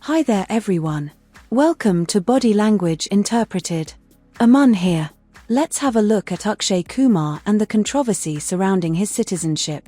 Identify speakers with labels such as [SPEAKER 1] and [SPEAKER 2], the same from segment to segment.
[SPEAKER 1] Hi there everyone. Welcome to Body Language Interpreted. Aman here. Let's have a look at Akshay Kumar and the controversy surrounding his citizenship.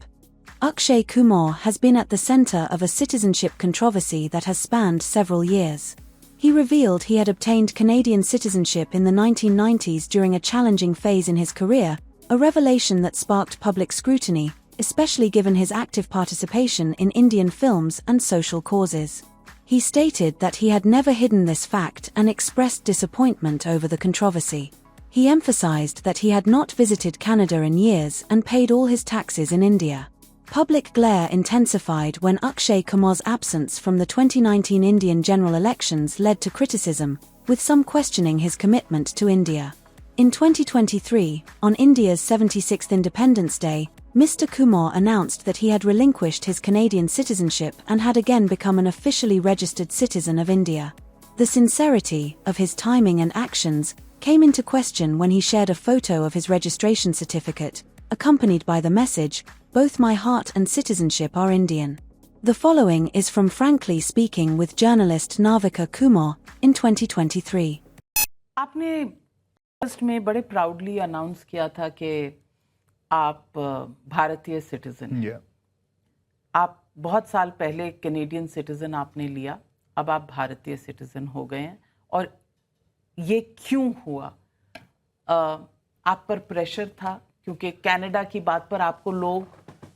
[SPEAKER 1] Akshay Kumar has been at the center of a citizenship controversy that has spanned several years. He revealed he had obtained Canadian citizenship in the 1990s during a challenging phase in his career, a revelation that sparked public scrutiny, especially given his active participation in Indian films and social causes. He stated that he had never hidden this fact and expressed disappointment over the controversy. He emphasized that he had not visited Canada in years and paid all his taxes in India. Public glare intensified when Akshay Kumar's absence from the 2019 Indian general elections led to criticism, with some questioning his commitment to India. In 2023, on India's 76th Independence Day, Mr. Kumar announced that he had relinquished his Canadian citizenship and had again become an officially registered citizen of India. The sincerity of his timing and actions came into question when he shared a photo of his registration certificate, accompanied by the message, "Both my heart and citizenship are Indian." The following is from Frankly Speaking with journalist Navika Kumar in 2023.
[SPEAKER 2] आपने first में बड़े proudly announce किया था कि आप भारतीय citizen आप बहुत साल पहले कैनेडियन सिटीजन आपने लिया, अब आप भारतीय सिटीजन हो गए हैं। और ये क्यों हुआ? आप पर प्रेशर था क्योंकि कनाडा की बात पर आपको लोग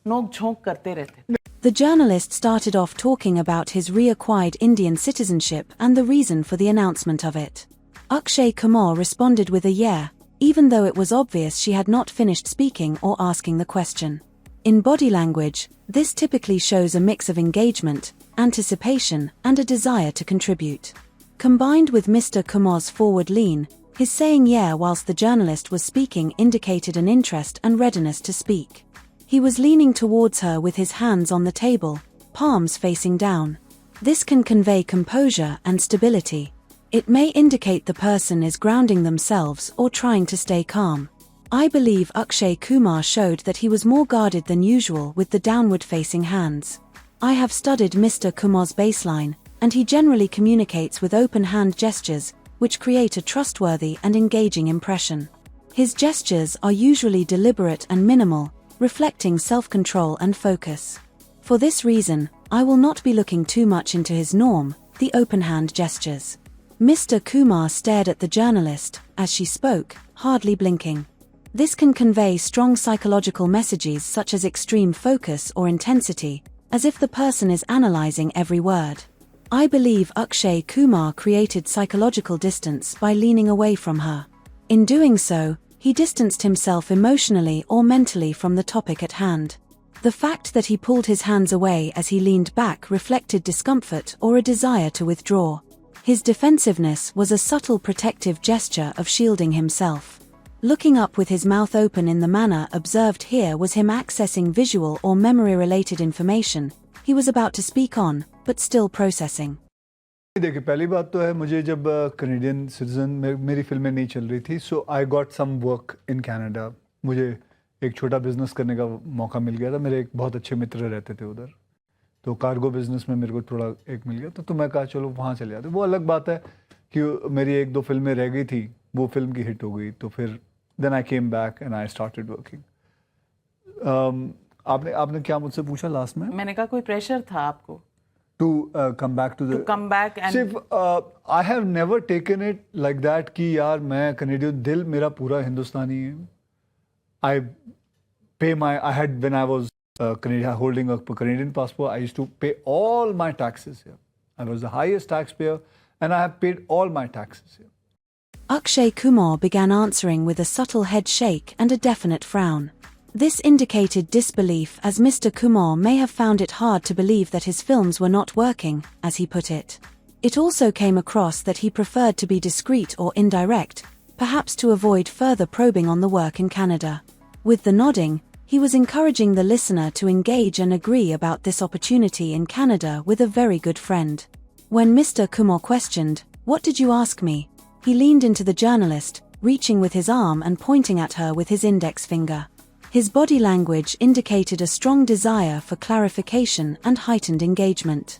[SPEAKER 2] नोक झोंक करते रहते।
[SPEAKER 1] The journalist started off talking about his reacquired Indian citizenship and the reason for the announcement of it. Akshay Kumar responded with a yeah, even though it was obvious she had not finished speaking or asking the question. In body language, this typically shows a mix of engagement, anticipation, and a desire to contribute. Combined with Mr. Kumar's forward lean, his saying yeah whilst the journalist was speaking indicated an interest and readiness to speak. He was leaning towards her with his hands on the table, palms facing down. This can convey composure and stability. It may indicate the person is grounding themselves or trying to stay calm. I believe Akshay Kumar showed that he was more guarded than usual with the downward-facing hands. I have studied Mr. Kumar's baseline, and he generally communicates with open hand gestures, which create a trustworthy and engaging impression. His gestures are usually deliberate and minimal, reflecting self-control and focus. For this reason, I will not be looking too much into his norm, the open hand gestures. Mr. Kumar stared at the journalist, as she spoke, hardly blinking. This can convey strong psychological messages such as extreme focus or intensity, as if the person is analyzing every word. I believe Akshay Kumar created psychological distance by leaning away from her. In doing so, he distanced himself emotionally or mentally from the topic at hand. The fact that he pulled his hands away as he leaned back reflected discomfort or a desire to withdraw. His defensiveness was a subtle protective gesture of shielding himself. Looking up with his mouth open in the manner observed here was him accessing visual or memory-related information. He was about to speak on, but still processing.
[SPEAKER 3] देखिए, पहली बात तो है, मुझे जब Canadian citizen मेरी फिल्में नहीं चल रही थी, so I got some work in Canada. मुझे एक छोटा बिजनेस करने का मौका मिल गया था। मेरे एक बहुत अच्छे मित्र रहते थे उधर, तो कार्गो बिजनेस में मेरे को थोड़ा एक मिल गया, तो मैं कहा चलो वहाँ चले जाते। वो अलग बात है कि मेरी एक दो फिल्में रह गई थी, वो फिल्म की हिट हो गई, तो फिर then I came back and I started working. आपने क्या मुझसे पूछा लास्ट में?
[SPEAKER 2] मैंने कहा कोई प्रेशर था आपको
[SPEAKER 3] to come back to the
[SPEAKER 2] to come back and
[SPEAKER 3] I have never taken it like that कि यार मैं कैनेडियन, दिल मेरा पूरा हिंदुस्तानी है। I had when I was Canadian, holding a Canadian passport, I used to pay all my taxes here. I was the highest taxpayer and I have paid all my taxes here.
[SPEAKER 1] Akshay Kumar began answering with a subtle head shake and a definite frown. This indicated disbelief as Mr. Kumar may have found it hard to believe that his films were not working, as he put it. It also came across that he preferred to be discreet or indirect, perhaps to avoid further probing on the work in Canada. With the nodding, he was encouraging the listener to engage and agree about this opportunity in Canada with a very good friend. When Mr. Kumar questioned, "What did you ask me?" he leaned into the journalist, reaching with his arm and pointing at her with his index finger. His body language indicated a strong desire for clarification and heightened engagement.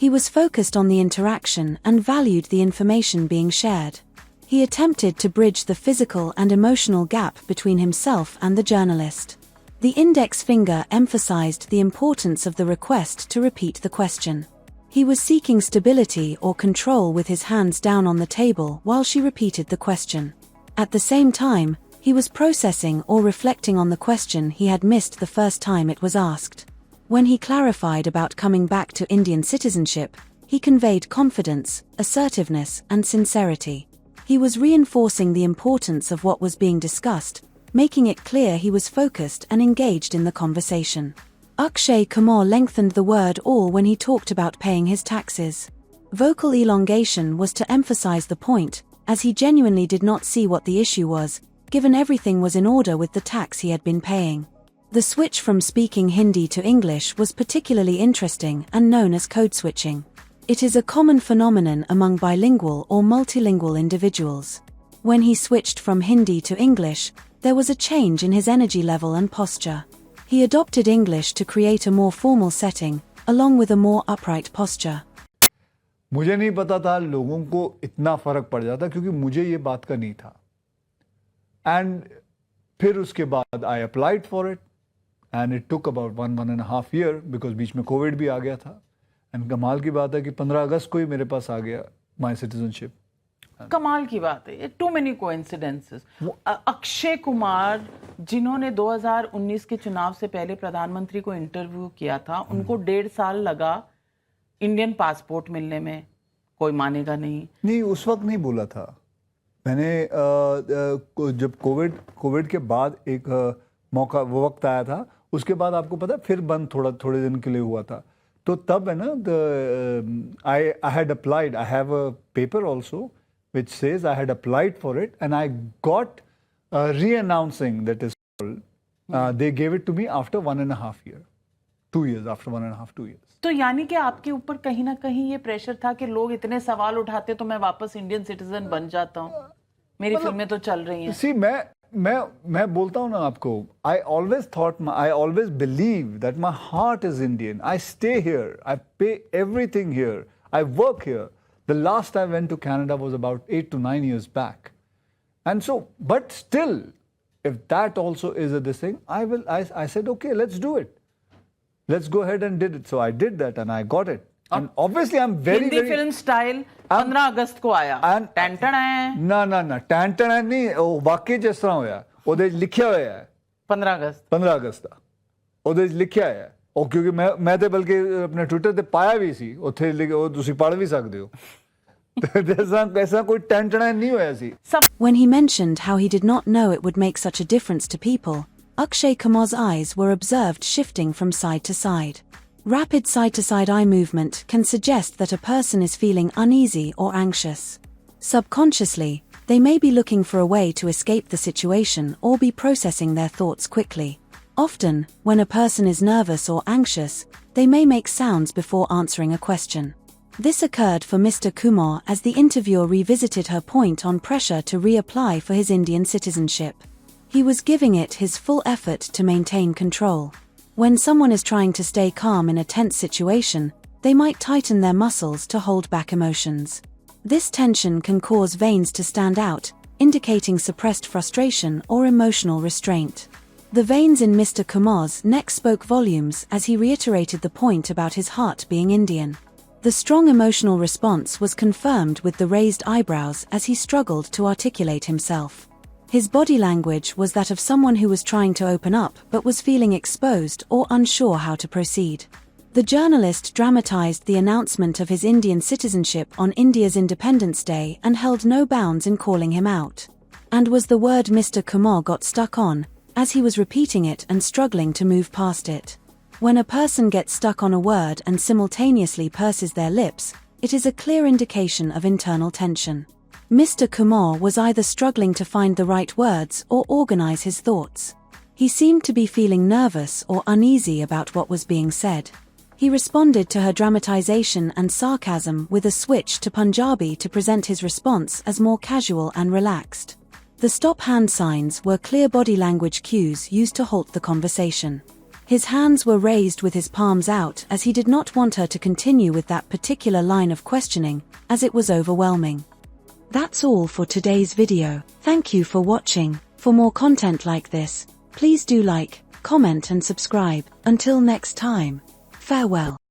[SPEAKER 1] He was focused on the interaction and valued the information being shared. He attempted to bridge the physical and emotional gap between himself and the journalist. The index finger emphasized the importance of the request to repeat the question. He was seeking stability or control with his hands down on the table while she repeated the question. At the same time, he was processing or reflecting on the question he had missed the first time it was asked. When he clarified about coming back to Indian citizenship, he conveyed confidence, assertiveness, and sincerity. He was reinforcing the importance of what was being discussed, making it clear he was focused and engaged in the conversation. Akshay Kumar lengthened the word all when he talked about paying his taxes. Vocal elongation was to emphasize the point, as he genuinely did not see what the issue was, given everything was in order with the tax he had been paying. The switch from speaking Hindi to English was particularly interesting and known as code switching. It is a common phenomenon among bilingual or multilingual individuals. When he switched from Hindi to English, there was a change in his energy level and posture. He adopted English to create a more formal setting, along with a more upright posture.
[SPEAKER 3] मुझे नहीं पता था लोगों को इतना फर्क पड़ जाता क्योंकि मुझे ये बात का नहीं था. And फिर उसके बाद I applied for it and it took about 1.5 year because बीच में कोविड भी आ गया था. And कमाल की बात है कि 15 अगस्त को ही मेरे पास आ गया माई सिटीजनशिप.
[SPEAKER 2] कमाल की बात है, too many coincidences. Akshay Kumar जिन्होंने 2019 के चुनाव से पहले प्रधानमंत्री को इंटरव्यू किया था, उनको 1.5 साल लगा इंडियन पासपोर्ट मिलने में. कोई मानेगा नहीं,
[SPEAKER 3] उस वक्त नहीं बोला था मैंने. जब कोविड के बाद एक मौका वो वक्त आया था, उसके बाद आपको पता फिर बंद थोड़े दिन के लिए हुआ था. तो तब है ना, I had applied. I have a paper also which says I had applied for it and I got re-announcing that is called. They gave it to me after 1.5 year. 2 years, after 1.5, 2 years.
[SPEAKER 2] तो यानी कि आपके ऊपर कहीं ना कहीं ये pressure था कि लोग इतने सवाल उठाते तो मैं वापस इंडियन सिटीजन बन जाता हूँ, मेरी फिल्में तो चल रही हैं.
[SPEAKER 3] See, मैं बोलता हूँ ना आपको, I always believe that my heart is Indian. I stay here. I pay everything here. I work here. The last I went to Canada was about 8 to 9 years back. And so, but still, if that also is this thing, I said, okay, let's do it. Let's go ahead and did it. So I did that and I got it. And obviously I'm very
[SPEAKER 2] Hindi film style 15 अगस्त को आया. टैंटन है
[SPEAKER 3] ना टैंटन है नहीं, ਉਹ ਵਾਕਈ ਜਿਸ ਤਰ੍ਹਾਂ ਹੋਇਆ ਉਹਦੇ ਲਿਖਿਆ ਹੋਇਆ ਹੈ 15 ਅਗਸਤ ਦਾ ਉਹਦੇ ਲਿਖਿਆ ਹੈ. ਉਹ ਕਿਉਂਕਿ ਮੈਂ ਤੇ ਬਲਕਿ ਆਪਣੇ ਟਵਿੱਟਰ ਤੇ ਪਾਇਆ ਵੀ ਸੀ, ਉੱਥੇ ਉਹ ਤੁਸੀਂ ਪੜ੍ਹ ਵੀ ਸਕਦੇ ਹੋ. ਐਸਾ ਕੋਈ ਟੈਂਟਨ ਨਹੀਂ ਹੋਇਆ ਸੀ.
[SPEAKER 1] When he mentioned how he did not know it would make such a difference to people, Akshay Kumar's eyes were observed shifting from side to side. Rapid side-to-side eye movement can suggest that a person is feeling uneasy or anxious. Subconsciously, they may be looking for a way to escape the situation or be processing their thoughts quickly. Often, when a person is nervous or anxious, they may make sounds before answering a question. This occurred for Mr. Kumar as the interviewer revisited her point on pressure to reapply for his Indian citizenship. He was giving it his full effort to maintain control. When someone is trying to stay calm in a tense situation, they might tighten their muscles to hold back emotions. This tension can cause veins to stand out, indicating suppressed frustration or emotional restraint. The veins in Mr. Kumar's neck spoke volumes as he reiterated the point about his heart being Indian. The strong emotional response was confirmed with the raised eyebrows as he struggled to articulate himself. His body language was that of someone who was trying to open up but was feeling exposed or unsure how to proceed. The journalist dramatized the announcement of his Indian citizenship on India's Independence Day and held no bounds in calling him out. And was the word Mr. Kumar got stuck on, as he was repeating it and struggling to move past it. When a person gets stuck on a word and simultaneously purses their lips, it is a clear indication of internal tension. Mr. Kumar was either struggling to find the right words or organize his thoughts. He seemed to be feeling nervous or uneasy about what was being said. He responded to her dramatization and sarcasm with a switch to Punjabi to present his response as more casual and relaxed. The stop hand signs were clear body language cues used to halt the conversation. His hands were raised with his palms out as he did not want her to continue with that particular line of questioning, as it was overwhelming. That's all for today's video. Thank you for watching. For more content like this, please do like, comment and subscribe. Until next time, farewell.